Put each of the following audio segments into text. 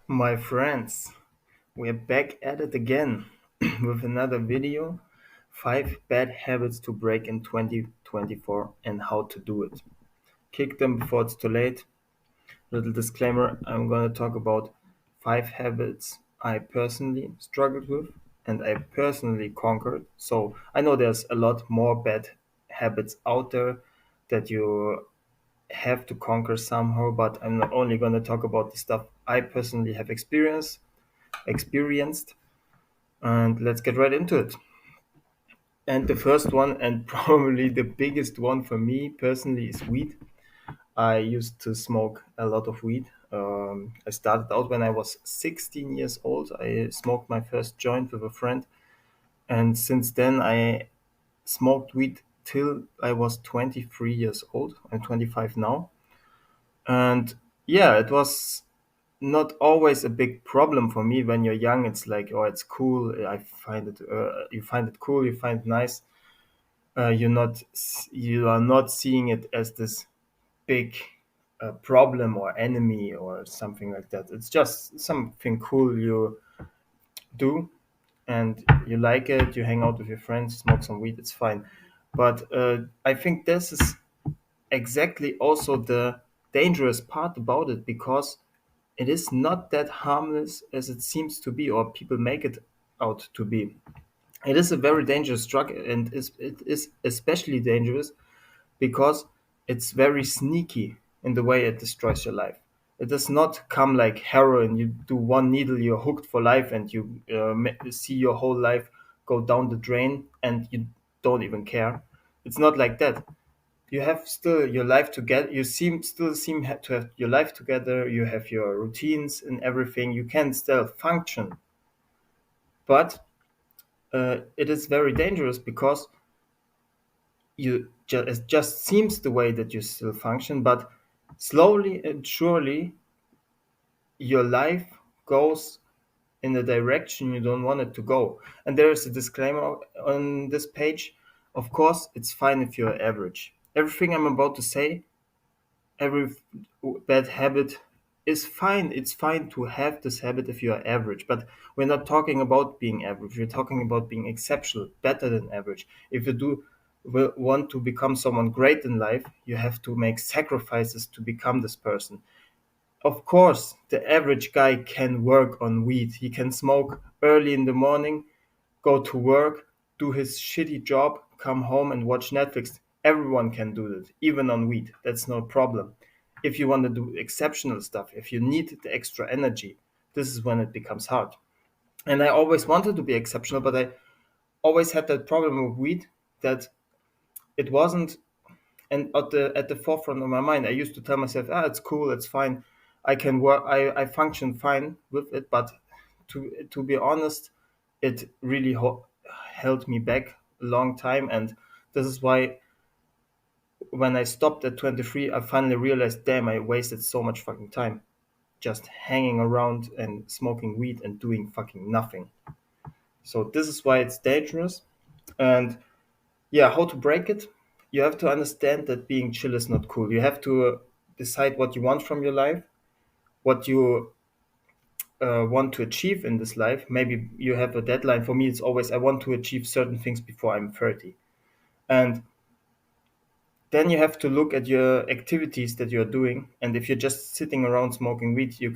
My friends, we're back at it again with another video. 5 bad habits to break in 2024 and how to do it. Kick them before it's too late. Little disclaimer, I'm going to talk about 5 habits I personally struggled with and I personally conquered. So I know there's a lot more bad habits out there that you have to conquer somehow, but I'm not only going to talk about the stuff I personally have experienced, and let's get right into it. And the first one, and probably the biggest one for me personally, is weed. I used to smoke a lot of weed. I started out when I was 16 years old. I smoked my first joint with a friend, and since then I smoked weed till I was 23 years old. I'm 25 now, and yeah, it was not always a big problem for me. When you're young, it's like, oh, it's cool. I find it you find it cool, you find it nice. You are not seeing it as this big problem or enemy or something like that. It's just something cool you do, and you like it. You hang out with your friends, smoke some weed, it's fine. But I think this is exactly also the dangerous part about it, because it is not that harmless as it seems to be, or people make it out to be. It is a very dangerous drug, and it is especially dangerous because it's very sneaky in the way it destroys your life. It does not come like heroin. You do one needle, you're hooked for life, and you see your whole life go down the drain, and you don't even care. It's not like that. You have still your life together. You to have your life together. You have your routines and everything. You can still function, but it is very dangerous because it just seems the way that you still function, but slowly and surely your life goes in the direction you don't want it to go. And there is a disclaimer on this page. Of course, it's fine if you're average. Everything I'm about to say, every bad habit is fine. It's fine to have this habit if you are average, but we're not talking about being average. We're talking about being exceptional, better than average. If you want to become someone great in life, you have to make sacrifices to become this person. Of course, the average guy can work on weed. He can smoke early in the morning, go to work, do his shitty job, come home and watch Netflix. Everyone can do that, even on weed. That's no problem. If you want to do exceptional stuff, if you need the extra energy, this is when it becomes hard. And I always wanted to be exceptional, but I always had that problem with weed, that it wasn't and at the forefront of my mind. I used to tell myself, it's cool, it's fine. I can work, I function fine with it, but to be honest, it really held me back a long time. And this is why when I stopped at 23, I finally realized, damn, I wasted so much fucking time just hanging around and smoking weed and doing fucking nothing. So this is why it's dangerous. And yeah, how to break it? You have to understand that being chill is not cool. You have to decide what you want from your life, what you want to achieve in this life. Maybe you have a deadline. For me, it's always I want to achieve certain things before I'm 30. And then you have to look at your activities that you're doing. And if you're just sitting around smoking weed, you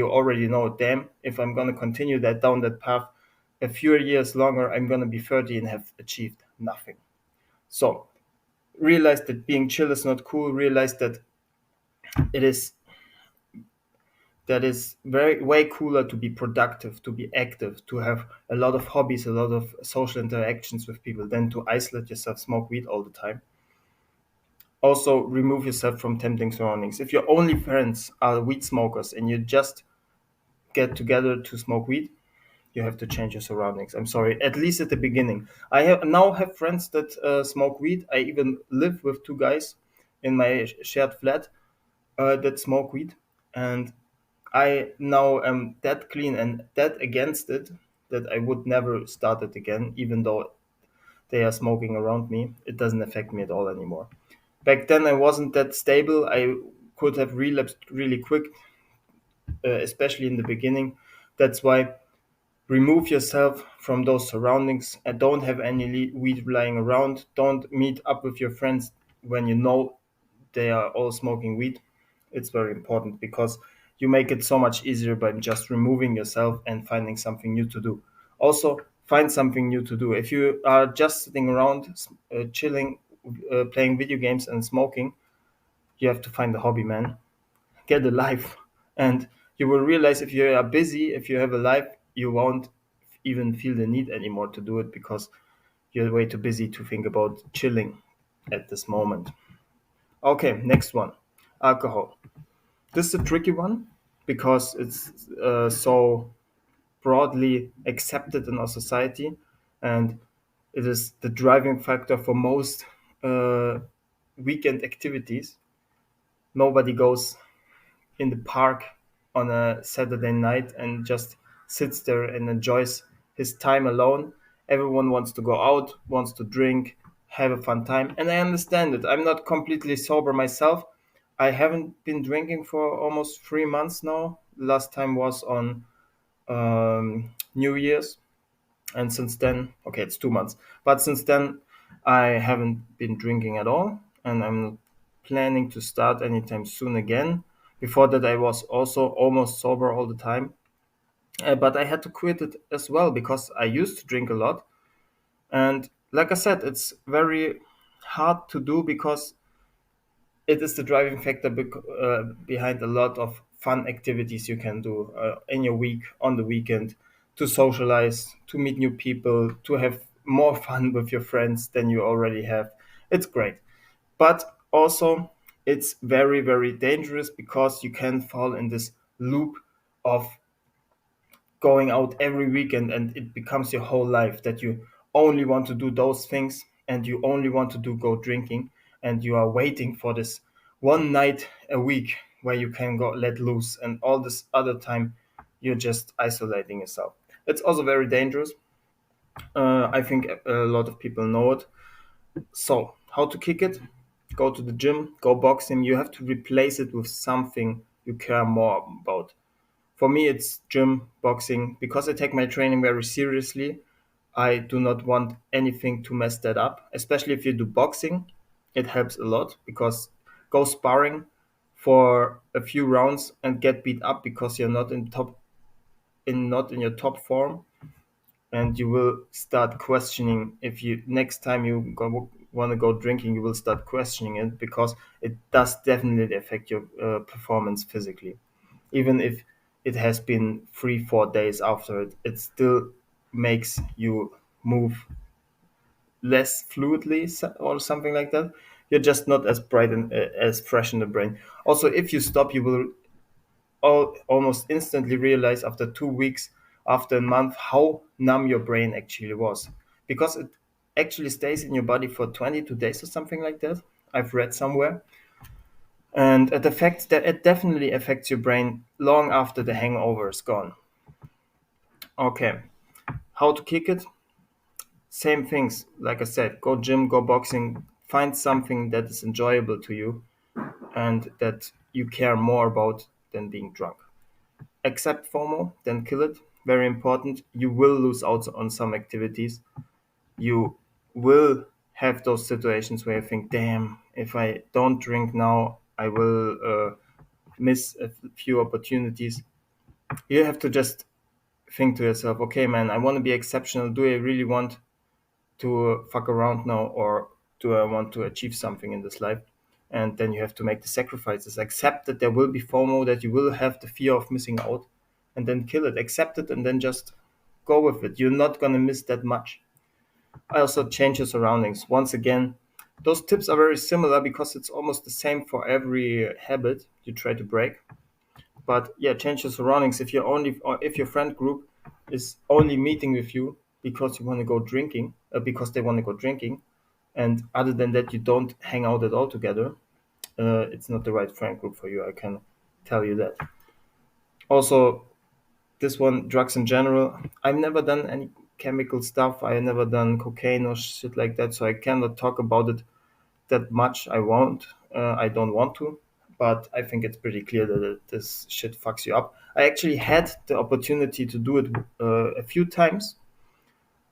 already know, damn, if I'm gonna continue that down that path a few years longer, I'm gonna be 30 and have achieved nothing. So realize that being chill is not cool. Realize that it is that is very way cooler to be productive, to be active, to have a lot of hobbies, a lot of social interactions with people, than to isolate yourself, smoke weed all the time. Also, remove yourself from tempting surroundings. If your only friends are weed smokers and you just get together to smoke weed, you have to change your surroundings. I'm sorry, at least at the beginning. I now have friends that smoke weed. I even live with two guys in my shared flat that smoke weed, and I now am that clean and that against it that I would never start it again, even though they are smoking around me. It doesn't affect me at all anymore. Back then, I wasn't that stable. I could have relapsed really quick especially in the beginning. That's why remove yourself from those surroundings and don't have any weed lying around. Don't meet up with your friends when you know they are all smoking weed. It's very important because you make it so much easier by just removing yourself and finding something new to do. Also, find something new to do. If you are just sitting around, chilling, playing video games and smoking, you have to find a hobby, man. Get a life. And you will realize if you are busy, if you have a life, you won't even feel the need anymore to do it because you're way too busy to think about chilling at this moment. Okay, next one, alcohol. This is a tricky one because it's so broadly accepted in our society, and it is the driving factor for most uh, weekend activities. Nobody goes in the park on a Saturday night and just sits there and enjoys his time alone. Everyone wants to go out, wants to drink, have a fun time, and I understand it. I'm not completely sober myself. I haven't been drinking for almost 3 months now. Last time was on New Year's, and since then, okay, it's 2 months, but since then, I haven't been drinking at all, and I'm not planning to start anytime soon again. Before that, I was also almost sober all the time, but I had to quit it as well because I used to drink a lot. And like I said, it's very hard to do because it is the driving factor behind a lot of fun activities you can do in your week, on the weekend, to socialize, to meet new people, to have more fun with your friends than you already have. It's great. But also, it's very, very dangerous because you can fall in this loop of going out every weekend and it becomes your whole life that you only want to do those things and you only want to do go drinking and you are waiting for this one night a week where you can go let loose and all this other time you're just isolating yourself. It's also very dangerous. I think a lot of people know it. So how to kick it? Go to the gym, go boxing. You have to replace it with something you care more about. For me, it's gym, boxing. Because I take my training very seriously, I do not want anything to mess that up. Especially if you do boxing, it helps a lot because go sparring for a few rounds and get beat up because you're not in your top form, and you will start questioning if you next time you want to go drinking, you will start questioning it because it does definitely affect your performance physically, even if it has been 3 4 days after it, it still makes you move less fluidly or something like that. You're just not as bright and as fresh in the brain. Also, if you stop, you will almost instantly realize after 2 weeks, after a month, how numb your brain actually was, because it actually stays in your body for 22 days or something like that. I've read somewhere, and the fact that it definitely affects your brain long after the hangover is gone. Okay, how to kick it? Same things. Like I said, go gym, go boxing, find something that is enjoyable to you and that you care more about than being drunk. Accept FOMO, then kill it. Very important. You will lose out on some activities. You will have those situations where you think, damn, if I don't drink now, I will miss a few opportunities. You have to just think to yourself, okay, man, I want to be exceptional. Do I really want to fuck around now, or do I want to achieve something in this life? And then you have to make the sacrifices. Accept that there will be FOMO, that you will have the fear of missing out, and then kill it. Accept it, and then just go with it. You're not gonna miss that much. I also change your surroundings. Once again, those tips are very similar because it's almost the same for every habit you try to break. But yeah, change your surroundings. If you're only, or if your friend group is only meeting with you because you want to go drinking, because they want to go drinking, and other than that, you don't hang out at all together, it's not the right friend group for you. I can tell you that. Also, this one, drugs in general. I've never done any chemical stuff. I never done cocaine or shit like that, so I cannot talk about it that much. I won't. I don't want to. but I think it's pretty clear that this shit fucks you up. I actually had the opportunity to do it a few times.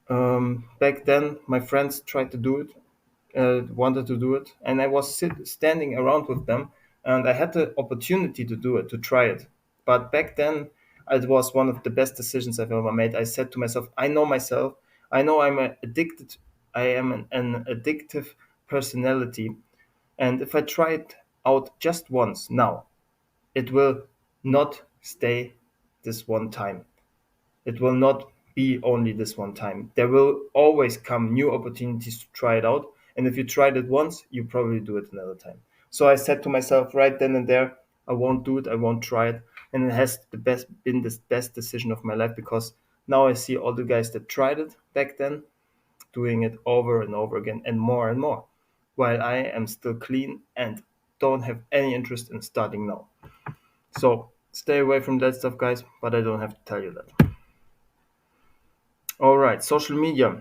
Back then, my friends tried to do it, wanted to do it, and I was standing around with them, and I had the opportunity to do it, to try it. But back then, it was one of the best decisions I've ever made. I said to myself, I know addicted, I am an addictive personality, and if I try it out just once now, it will not stay this one time. It will not be only this one time. There will always come new opportunities to try it out. And if you tried it once, you probably do it another time. So I said to myself right then and there, I won't do it. I won't try it. And it has been the best decision of my life, because now I see all the guys that tried it back then doing it over and over again and more, while I am still clean and don't have any interest in starting now. So stay away from that stuff, guys, but I don't have to tell you that. All right, social media.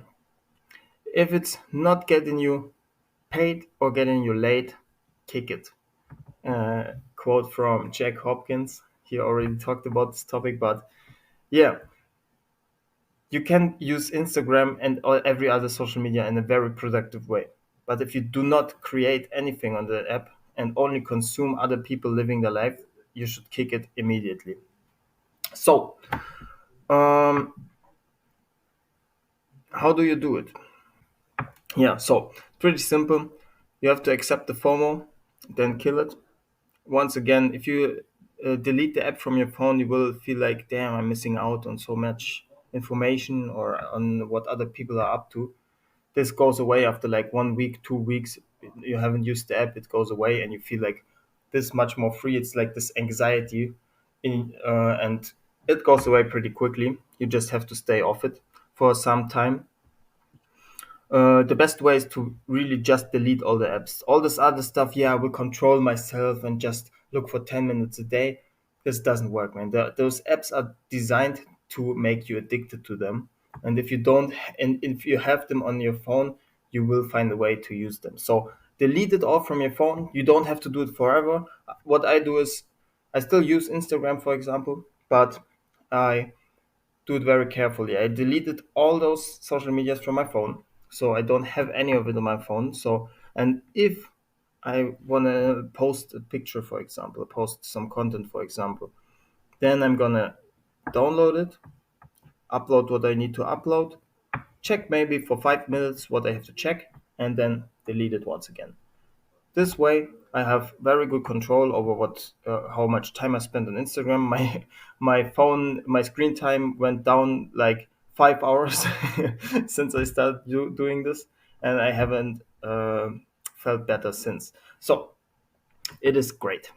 If it's not getting you paid or getting you laid, kick it. Quote from Jack Hopkins. He already talked about this topic, but yeah, you can use Instagram and every other social media in a very productive way. But if you do not create anything on the app and only consume other people living their life, you should kick it immediately. So, um, how do you do it? Yeah, so pretty simple. You have to accept the FOMO, then kill it. Once again, if you delete the app from your phone, you will feel like, damn, I'm missing out on so much information or on what other people are up to. This goes away after like 1 week, 2 weeks. You haven't used the app, it goes away, and you feel like this much more free. It's like this anxiety, and it goes away pretty quickly. You just have to stay off it for some time. The best way is to really just delete all the apps. All this other stuff, yeah, I will control myself and just look for 10 minutes a day. This doesn't work, man. Those apps are designed to make you addicted to them. And if you don't, and if you have them on your phone, you will find a way to use them. So delete it all from your phone. You don't have to do it forever. What I do is I still use Instagram, for example, but I do it very carefully. I deleted all those social medias from my phone, so I don't have any of it on my phone. So, and if I want to post a picture, for example, post some content, for example, then I'm gonna download it, upload what I need to upload, check maybe for 5 minutes what I have to check, and then delete it once again. This way, I have very good control over how much time I spend on Instagram. My screen time went down like 5 hours since I started doing this, and I haven't felt better since. So it is great.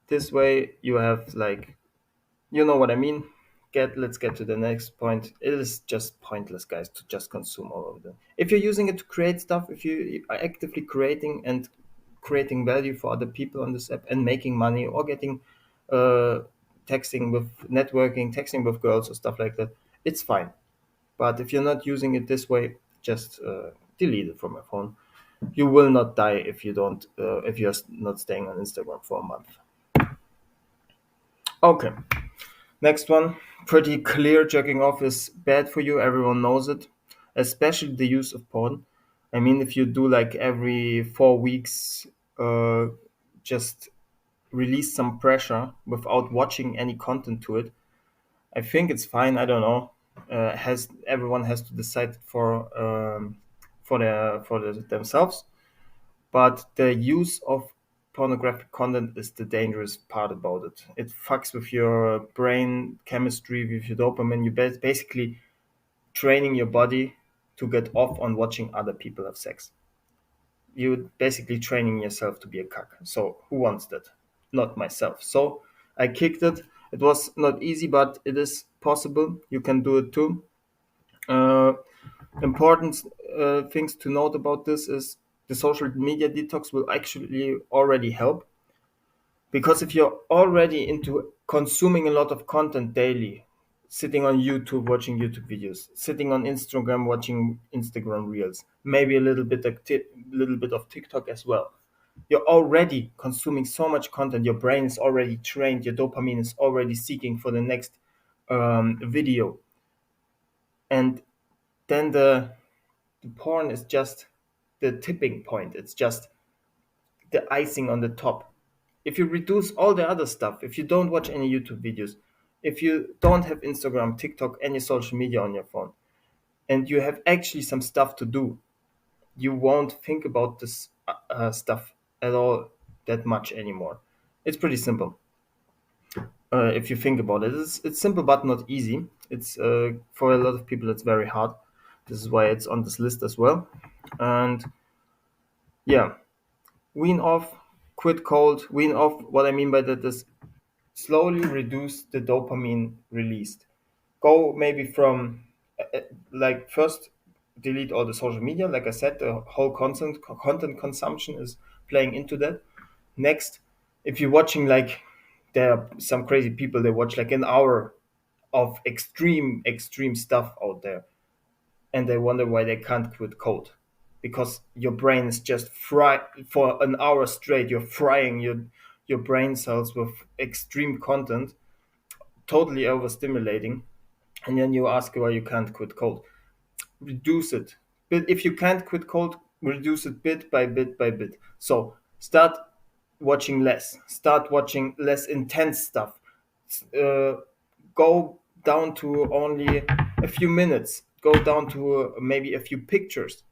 This way, you have like, you know what I mean. Let's get to the next point. It is just pointless, guys, to just consume all of them. If you're using it to create stuff, if you are actively creating value for other people on this app and making money or getting uh, texting with girls or stuff like that, it's fine. But if you're not using it this way, just delete it from your phone. You will not die if you're not staying on Instagram for a month. Okay. Next one, pretty clear, jerking off is bad for you. Everyone knows it, especially the use of porn. I mean, if you do like every 4 weeks, just release some pressure without watching any content to it, I think it's fine. I don't know. Has everyone has to decide themselves. But the use of pornographic content is the dangerous part about it. It fucks with your brain chemistry, with your dopamine. You're basically training your body to get off on watching other people have sex. You're basically training yourself to be a cuck. So who wants that? Not myself. So I kicked it. It was not easy, but it is possible. You can do it too. Uh, Important things to note about this is the social media detox will actually already help, because if you're already into consuming a lot of content daily, sitting on YouTube watching YouTube videos, sitting on Instagram watching Instagram reels, maybe a little bit of TikTok as well, You're already consuming so much content. Your brain is already trained. Your dopamine is already seeking for the next video, and then the porn is just the tipping point. It's just the icing on the top. If you reduce all the other stuff, if you don't watch any YouTube videos, if you don't have Instagram, TikTok, any social media on your phone, and you have actually some stuff to do, you won't think about this stuff at all that much anymore. It's pretty simple. If you think about it, it's simple but not easy. It's for a lot of people it's very hard. This is why it's on this list as well. And yeah, wean off, quit cold, wean off. What I mean by that is slowly reduce the dopamine released. Go maybe from like first delete all the social media. Like I said, the whole content consumption is playing into that. Next, if you're watching like there are some crazy people they watch like an hour of extreme stuff out there, and they wonder why they can't quit cold, because your brain is just fry for an hour straight. You're frying your brain cells with extreme content, totally overstimulating, and then you ask why you can't quit cold. Reduce it. But if you can't quit cold, reduce it bit by bit by bit. So start watching less. Start watching less intense stuff. Uh, Go down to only a few minutes. Go down to maybe a few pictures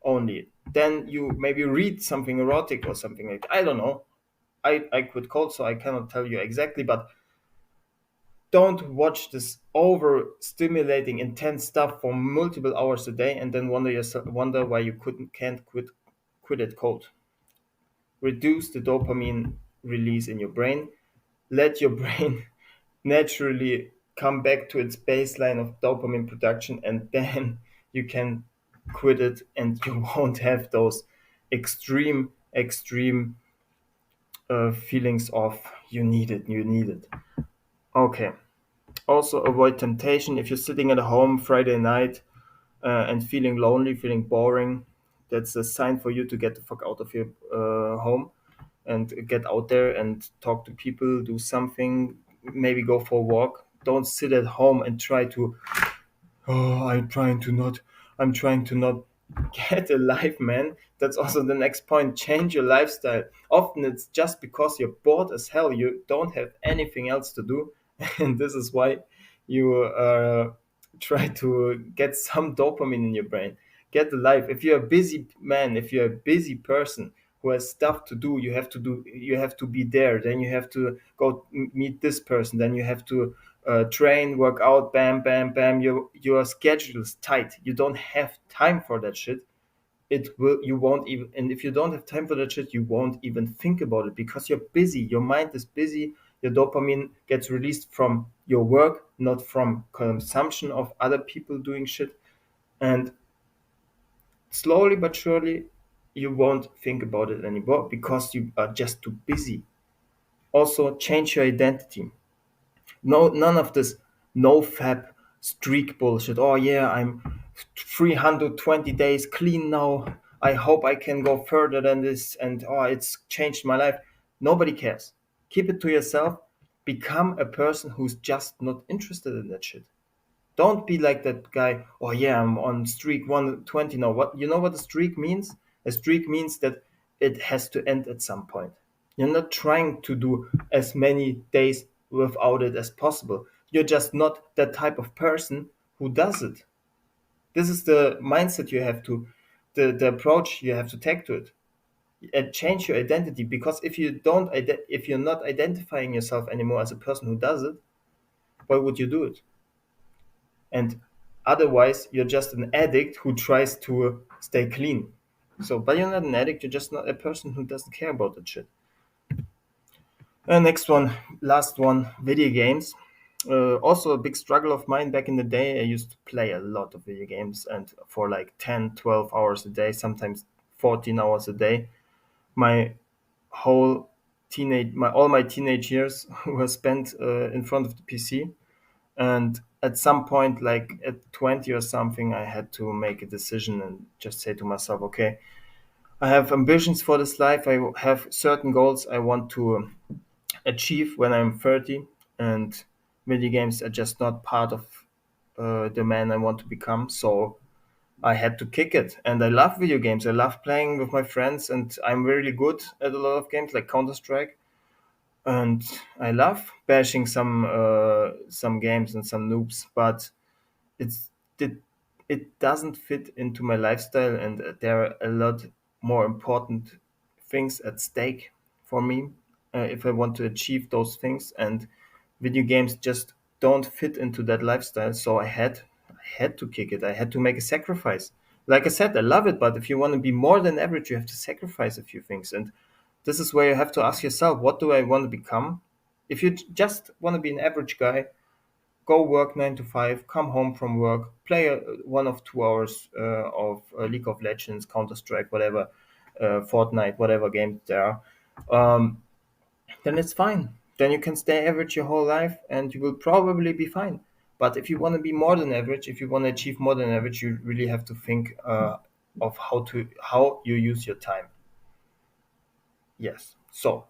only. Then you maybe read something erotic or something like that. I don't know. I quit cold, so I cannot tell you exactly, but don't watch this over-stimulating, intense stuff for multiple hours a day and then wonder why you can't quit it cold. Reduce the dopamine release in your brain. Let your brain naturally come back to its baseline of dopamine production, and then you can quit it, and you won't have those extreme feelings of you need it. Okay. Also, avoid temptation. If you're sitting at home Friday night and feeling lonely, feeling boring, that's a sign for you to get the fuck out of your home and get out there and talk to people, do something, maybe go for a walk. Don't sit at home and try to, oh, I'm trying to not get a life, man. That's also the next point. Change your lifestyle. Often it's just because you're bored as hell. You don't have anything else to do. And this is why you try to get some dopamine in your brain. Get a life. If you're a busy man, if you're a busy person who has stuff to do, you have to be there. Then you have to go meet this person. Then you have to train, work out, bam, bam, bam. Your schedule is tight. You don't have time for that shit. You won't even, and if you don't have time for that shit, you won't even think about it because you're busy. Your mind is busy. Your dopamine gets released from your work, not from consumption of other people doing shit. And slowly but surely, you won't think about it anymore because you are just too busy. Also, change your identity. No, none of this no fab streak bullshit. Oh yeah, I'm 320 days clean now. I hope I can go further than this, and oh, it's changed my life. Nobody cares. Keep it to yourself. Become a person who's just not interested in that shit. Don't be like that guy. Oh yeah, I'm on streak 120 now. What you know what a streak means? A streak means that it has to end at some point. You're not trying to do as many days without it as possible. You're just not that type of person who does it. This is the mindset you have to, the approach you have to take to it. And change your identity, because if you don't, if you're not identifying yourself anymore as a person who does it, why would you do it? And otherwise you're just an addict who tries to stay clean. So but you're not an addict, you're just not a person who doesn't care about that shit. Next one, last one, video games. Also a big struggle of mine back in the day. I used to play a lot of video games, and for like 10, 12 hours a day, sometimes 14 hours a day. My whole all my teenage years were spent in front of the PC. And at some point, like at 20 or something, I had to make a decision and just say to myself, okay, I have ambitions for this life. I have certain goals I want to achieve when I'm 30, and video games are just not part of the man I want to become. So I had to kick it. And I love video games. I love playing with my friends, and I'm really good at a lot of games like Counter Strike. And I love bashing some games and some noobs, but it's it, it doesn't fit into my lifestyle, and there are a lot more important things at stake for me if I want to achieve those things, and video games just don't fit into that lifestyle. So I had to kick it. I had to make a sacrifice. Like I said, I love it, but if you want to be more than average, you have to sacrifice a few things. And this is where you have to ask yourself, what do I want to become? If you just want to be an average guy, go work 9 to 5, come home from work, play 1 or 2 hours of League of Legends, Counter Strike, whatever, Fortnite, whatever games there are, um, then it's fine. Then you can stay average your whole life and you will probably be fine. But if you want to be more than average, if you want to achieve more than average, you really have to think of how you use your time. Yes. So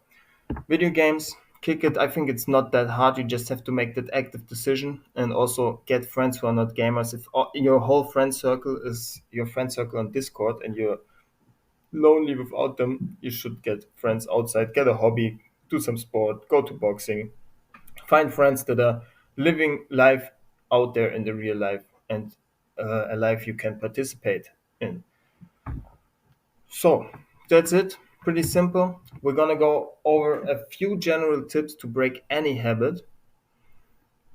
video games, kick it. I think it's not that hard. You just have to make that active decision and also get friends who are not gamers. If your whole friend circle is your friend circle on Discord and you're lonely without them, you should get friends outside, get a hobby, do some sport, go to boxing, find friends that are living life out there in the real life and a life you can participate in. So that's it. Pretty simple. We're gonna go over a few general tips to break any habit.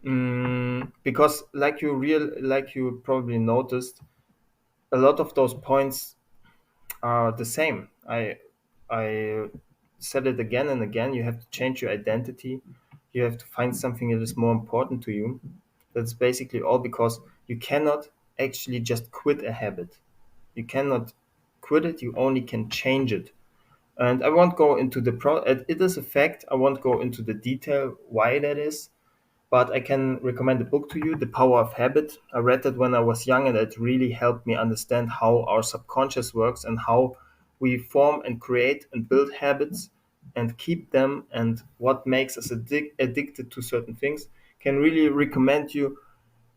Because like you probably noticed, a lot of those points are the same. I said it again and again. You have to change your identity. You have to find something that is more important to you. That's basically all, because you cannot actually just quit a habit. You cannot quit it. You only can change it. And I won't go into it is a fact. I won't go into the detail why that is, but I can recommend a book to you, The Power of Habit. I read that when I was young, and it really helped me understand how our subconscious works and how we form and create and build habits and keep them, and what makes us addicted to certain things. Can really recommend you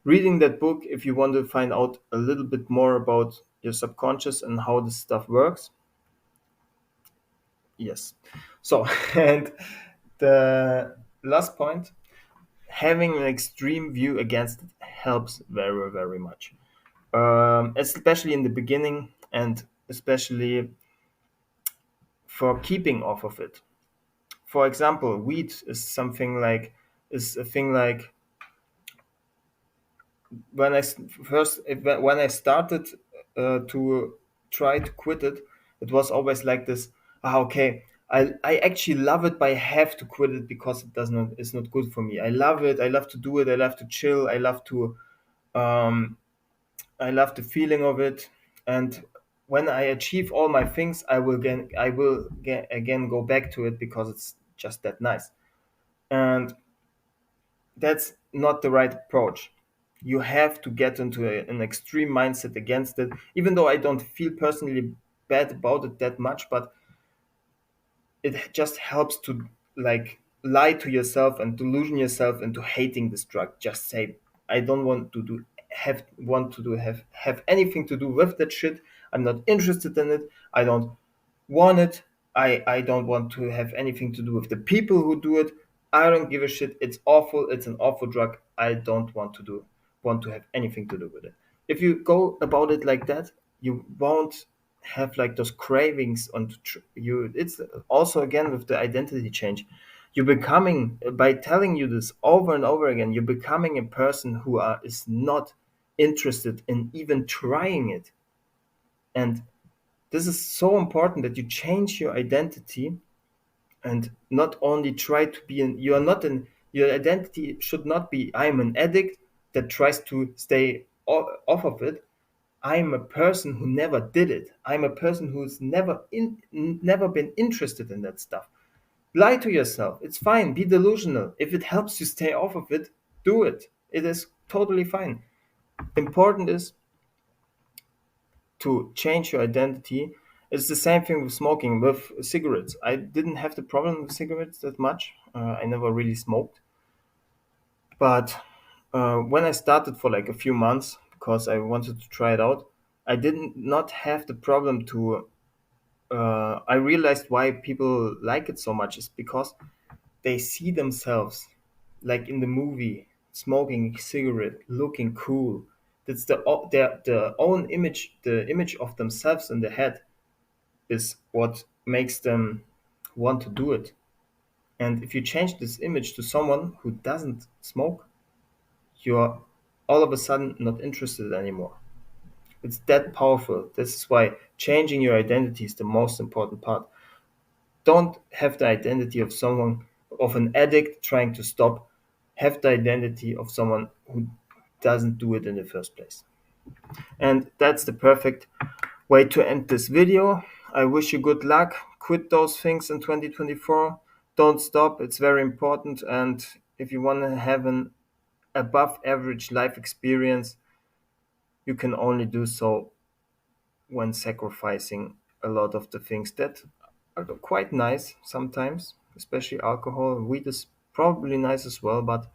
reading that book if you want to find out a little bit more about your subconscious and how this stuff works. Yes. So, and the last point, having an extreme view against it helps very, very much, especially in the beginning, and especially for keeping off of it. For example, weed is a thing like when when I started to try to quit it, it was always like this. Okay, I actually love it, but I have to quit it because it's not good for me. I love it. I love to do it. I love to chill. Um, I love the feeling of it. And when I achieve all my things, again go back to it because it's just that nice. And that's not the right approach. You have to get into an extreme mindset against it, even though I don't feel personally bad about it that much, but it just helps to like lie to yourself and delusion yourself into hating this drug. Just say, I don't want to do have anything to do with that shit. I'm not interested in it. I don't want it. I don't want to have anything to do with the people who do it. I don't give a shit. It's awful. It's an awful drug. I don't want to have anything to do with it. If you go about it like that, you won't have like those cravings on you. It's also again with the identity change. You're becoming, by telling you this over and over again, you're becoming a person who is not interested in even trying it. And this is so important that you change your identity and not only try to be you are not your identity should not be I'm an addict that tries to stay off of it. I'm a person who never did it. I'm a person who's never been interested in that stuff. Lie to yourself. It's fine. Be delusional. If it helps you stay off of it, do it. It is totally fine. Important is to change your identity It's the same thing with smoking, with cigarettes. I didn't have the problem with cigarettes that much. I never really smoked. But when I started for like a few months, because I wanted to try it out, I didn't not have the problem to. I realized why people like it so much is because they see themselves like in the movie, smoking a cigarette, looking cool. That's their own image. The image of themselves in the head is what makes them want to do it. And if you change this image to someone who doesn't smoke, you're all of a sudden not interested anymore. It's that powerful. This is why changing your identity is the most important part. Don't have the identity of someone, of an addict trying to stop. Have the identity of someone who doesn't do it in the first place. And that's the perfect way to end this video. I wish you good luck. Quit those things in 2024. Don't stop. It's very important. And if you want to have an above average life experience, you can only do so when sacrificing a lot of the things that are quite nice sometimes, especially alcohol. Weed is probably nice as well, but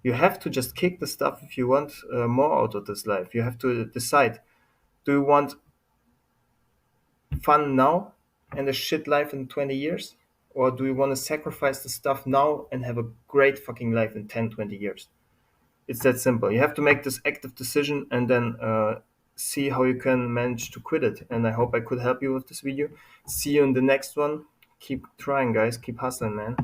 you have to just kick the stuff if you want more out of this life. You have to decide, do you want fun now and a shit life in 20 years? Or do you want to sacrifice the stuff now and have a great fucking life in 10, 20 years? It's that simple. You have to make this active decision and then see how you can manage to quit it. And I hope I could help you with this video. See you in the next one. Keep trying, guys. Keep hustling, man.